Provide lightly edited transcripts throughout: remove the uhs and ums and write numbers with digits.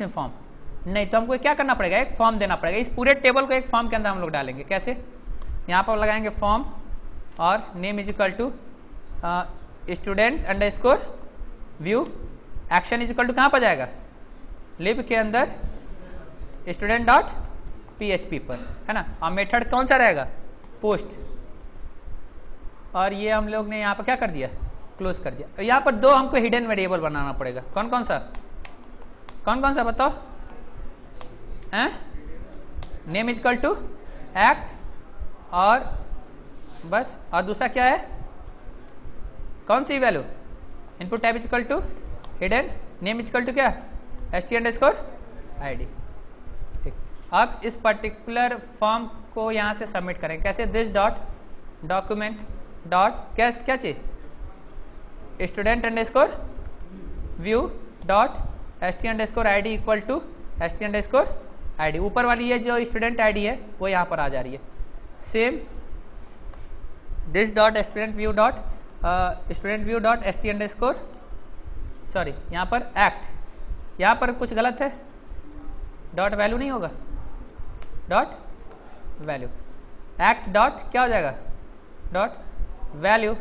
Form नहीं, तो हमको क्या करना पड़ेगा, एक फॉर्म देना पड़ेगा। इस पूरे टेबल को एक फॉर्म के अंदर हम लोग डालेंगे। कैसे? यहाँ पर लगाएंगे फॉर्म और name is equal to student underscore view, action is equal to कहाँ पर जाएगा, लिब के अंदर स्टूडेंट डॉट PHP पर, है ना। और मेथड कौन सा रहेगा, पोस्ट। और ये हम लोग ने यहाँ पर क्या कर दिया, क्लोज कर दिया। यहाँ पर दो हमको हिडन वेरिएबल बनाना पड़ेगा। कौन कौन सा बताओ, name is equal to act, और बस, और दूसरा क्या है, कौन सी value, input type is equal to hidden, name is equal to क्या, st_id। ठीक, अब इस पर्टिकुलर फॉर्म को यहाँ से सबमिट करें। कैसे, दिस डॉट डॉक्यूमेंट डॉट क्या चाहिए, student underscore view dot st_id equal to st_id। ऊपर वाली ये जो स्टूडेंट आईडी है वो यहाँ पर आ जा रही है। Same this dot student view dot st_, sorry यहाँ पर एक्ट, यहाँ पर कुछ गलत है, डॉट वैल्यू नहीं होगा, डॉट वैल्यू, एक्ट डॉट क्या हो जाएगा, dot value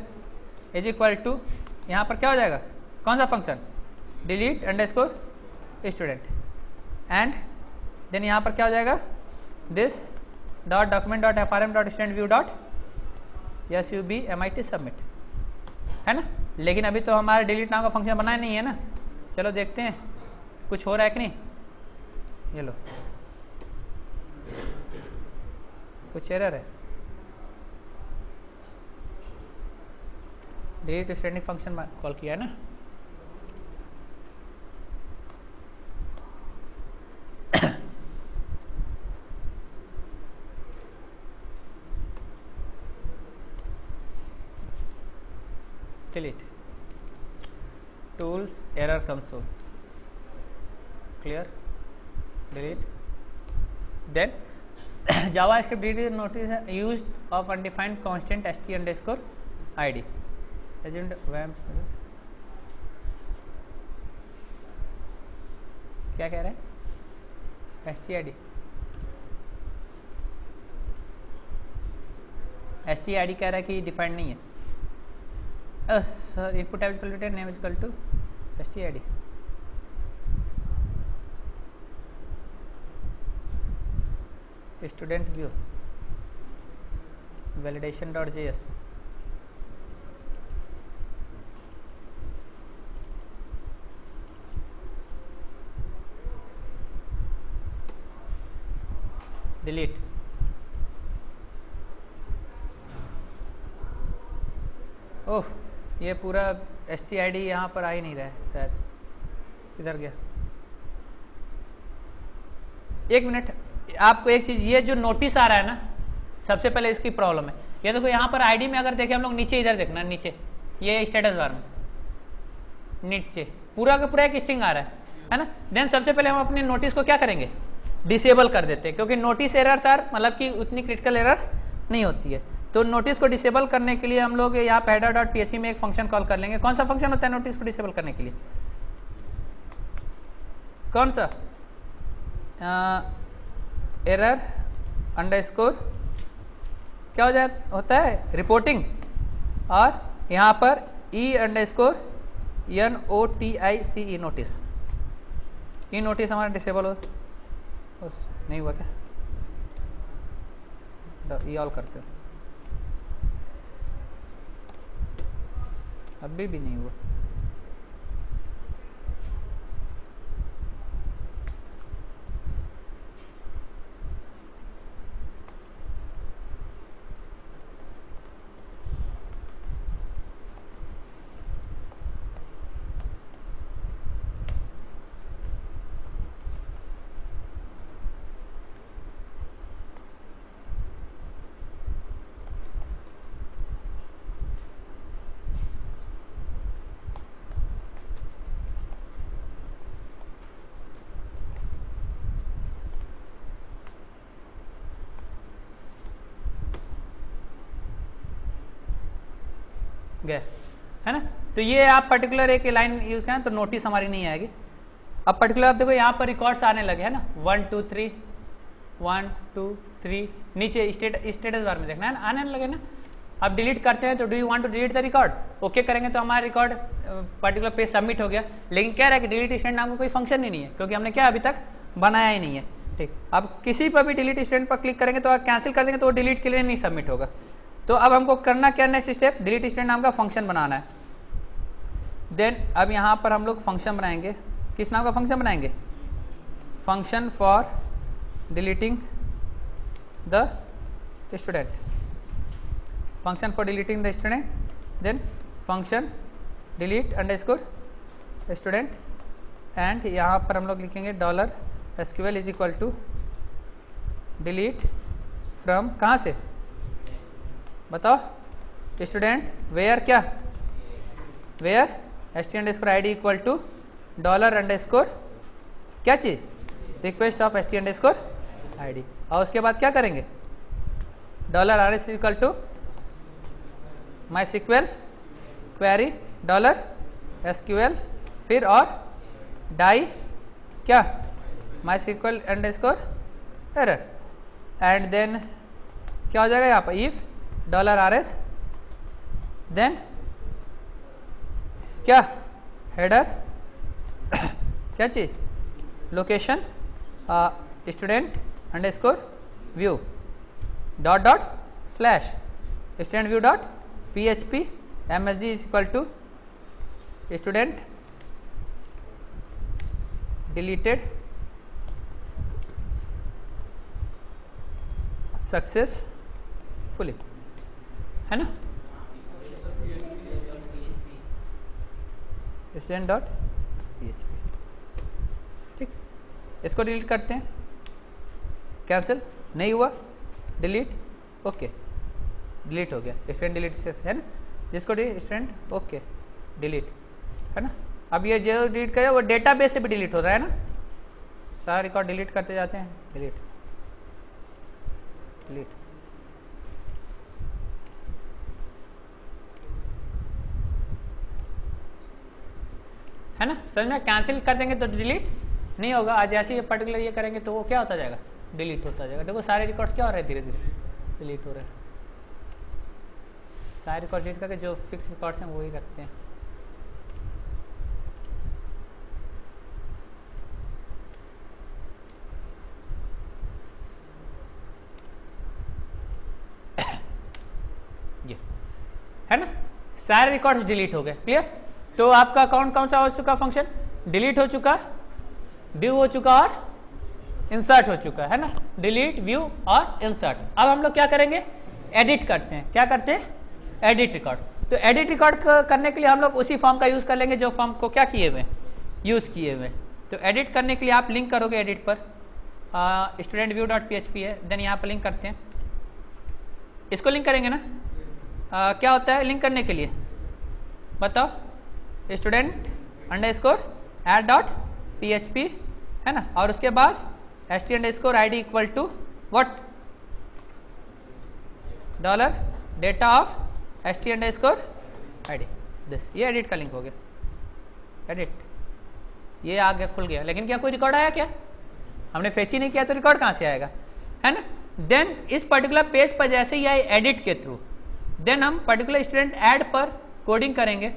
is equal to, यहाँ पर क्या हो जाएगा, कौन सा function, delete underscore student, and then यहाँ पर क्या हो जाएगा, this dot document dot frm dot student view dot submit, submit, है ना। लेकिन अभी तो हमारा डिलीट नाम का फंक्शन बनाया नहीं है ना। चलो देखते हैं कुछ हो रहा है कि नहीं। ये लो, कुछ एरर है, डिलीट स्टूडेंट फंक्शन कॉल किया है ना। delete tools error console, clear, delete, then javascript delete notice used of undefined constant st_id agent wamp service, क्या कह रहे हैं, stid कह रहा है कि डिफाइंड नहीं है। Sir input type equal to name equal to stid, student view validation dot js, delete, oh ये पूरा stid यहाँ पर आ ही नहीं रहा है, शायद किधर गया। एक मिनट, आपको एक चीज, ये जो नोटिस आ रहा है ना, सबसे पहले इसकी प्रॉब्लम है। ये देखो यहाँ पर आईडी में अगर देखें हम लोग, नीचे इधर देखना, नीचे ये स्टेटस बार में नीचे पूरा का पूरा एक स्ट्रिंग आ रहा है ना। देन सबसे पहले हम अपने नोटिस को क्या करेंगे, डिसेबल कर देते हैं, क्योंकि नोटिस एरर्स आर मतलब कि उतनी क्रिटिकल एरर्स नहीं होती है। तो नोटिस को डिसेबल करने के लिए हम लोग यहाँ पे हेडर डॉट php में एक फंक्शन कॉल कर लेंगे। कौन सा फंक्शन होता है नोटिस को डिसेबल करने के लिए, कौन सा, एरर अंडरस्कोर क्या हो जाए होता है, रिपोर्टिंग, और यहाँ पर e_notice नोटिस, ई नोटिस हमारा डिसेबल हो नहीं हुआ क्या, ई ऑल करते हो, अभी भी नहीं हुआ। गए, है ना। तो ये आप पर्टिकुलर एक लाइन यूज करें तो नोटिस हमारी नहीं आएगी। अब पर्टिकुलर आप देखो यहाँ पर रिकॉर्ड्स आने लगे है ना, 1 2 3 1 2 3 नीचे स्टेटस बार में देखना है ना, आने लगे ना। अब डिलीट करते हैं तो do you want to delete the record, okay करेंगे तो हमारा रिकॉर्ड पर्टिकुलर पेज सबमिट हो गया। लेकिन कह रहा है कि डिलीट स्टूडेंट नाम का कोई फंक्शन ही नहीं है, क्योंकि हमने क्या अभी तक बनाया ही नहीं है। ठीक, अब किसी पर भी डिलीट स्टूडेंट पर क्लिक करेंगे तो आप कैंसिल कर देंगे तो वो डिलीट के लिए नहीं सबमिट होगा। तो अब हमको करना क्या, नेक्स्ट स्टेप डिलीट स्टूडेंट नाम का फंक्शन बनाना है। देन अब यहाँ पर हम लोग फंक्शन बनाएंगे, किस नाम का फंक्शन बनाएंगे, function for deleting the student, function for deleting the student, then function delete underscore student, and यहाँ पर हम लोग लिखेंगे dollar SQL is equal to delete from, कहाँ से बताओ, स्टूडेंट वेयर क्या, where st_id equal to dollar underscore क्या चीज़, रिक्वेस्ट ऑफ st_id, और उसके बाद क्या करेंगे, dollar RS equal to my SQL query dollar SQL, फिर और डाई क्या my SQL underscore error, and then क्या हो जाएगा यहाँ पर, इफ डॉलर RS, देन क्या हेडर क्या चीज, location student underscore view dot dot slash student view dot PHP MSG is equal to student deleted successfully, है ना, स्टूडेंट डॉट PHP। ठीक, इसको डिलीट करते हैं, कैंसिल नहीं हुआ, डिलीट, ओके डिलीट हो गया, स्टूडेंट डिलीट से है ना, जिसको स्टूडेंट ओके डिलीट, है ना। अब ये जो डिलीट करे वो डेटाबेस से भी डिलीट हो रहा है ना, सारा रिकॉर्ड डिलीट करते जाते हैं, डिलीट डिलीट, है ना, समझ में, कैंसिल कर देंगे तो डिलीट नहीं होगा। आज ऐसे ही पर्टिकुलर ये करेंगे तो वो क्या होता जाएगा, डिलीट होता जाएगा। देखो सारे रिकॉर्ड्स क्या हो रहे हैं, धीरे धीरे डिलीट हो रहे हैं, सारे रिकॉर्ड डिलीट करके जो फिक्स रिकॉर्ड्स हैं वो ही रखते हैं। ये है ना, सारे रिकॉर्ड्स डिलीट हो गए, क्लियर। तो आपका अकाउंट कौन सा हो चुका, फंक्शन डिलीट हो चुका, व्यू हो चुका और इंसर्ट हो चुका, है ना, डिलीट व्यू और इंसर्ट। अब हम लोग क्या करेंगे, एडिट करते हैं, क्या करते हैं, एडिट रिकॉर्ड। तो एडिट रिकॉर्ड करने के लिए हम लोग उसी फॉर्म का यूज कर लेंगे जो फॉर्म को क्या किए हुए, यूज किए हुए। तो एडिट करने के लिए आप लिंक करोगे एडिट पर, स्टूडेंट व्यू डॉट PHP है, देन यहाँ पर लिंक करते हैं, इसको लिंक करेंगे ना। क्या होता है लिंक करने के लिए बताओ, student underscore add dot PHP, है ना, और उसके बाद st_id equal to what, dollar data of st_id, this, ये एडिट का लिंक हो गया, एडिट, ये आगे खुल गया। लेकिन क्या कोई रिकॉर्ड आया क्या, हमने फेच ही नहीं किया तो रिकॉर्ड कहाँ से आएगा, है ना। देन इस पर्टिकुलर पेज पर जैसे ही आए एडिट के थ्रू, देन हम पर्टिकुलर स्टूडेंट ऐड पर कोडिंग करेंगे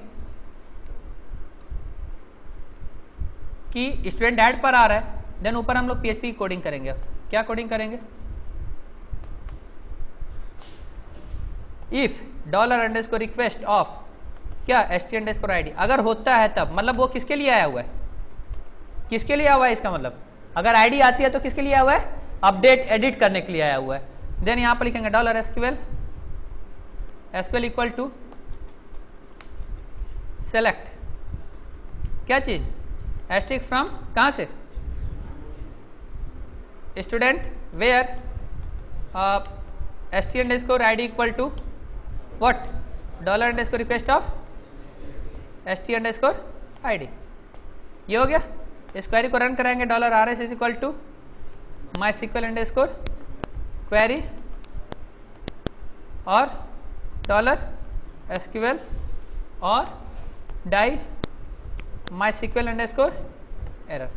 कि स्टूडेंट ऐड पर आ रहा है, देन ऊपर हम लोग PHP की कोडिंग करेंगे। क्या कोडिंग करेंगे, if dollar underscore request of क्या st_id, अगर होता है तब, मतलब वो किसके लिए आया हुआ है, किसके लिए आया हुआ है, इसका मतलब अगर आईडी आती है तो किसके लिए आया हुआ है, अपडेट एडिट करने के लिए आया हुआ है। देन यहां पर लिखेंगे dollar SQL equal to select क्या चीज, एस्ट्रिक फ्रॉम, कहां से, student where st_id equal to what, dollar underscore request of st_id। ये हो गया। इस क्वेरी को रन कराएंगे, dollar RS is equal to my SQL underscore query और डॉलर SQL और die my SQL underscore error.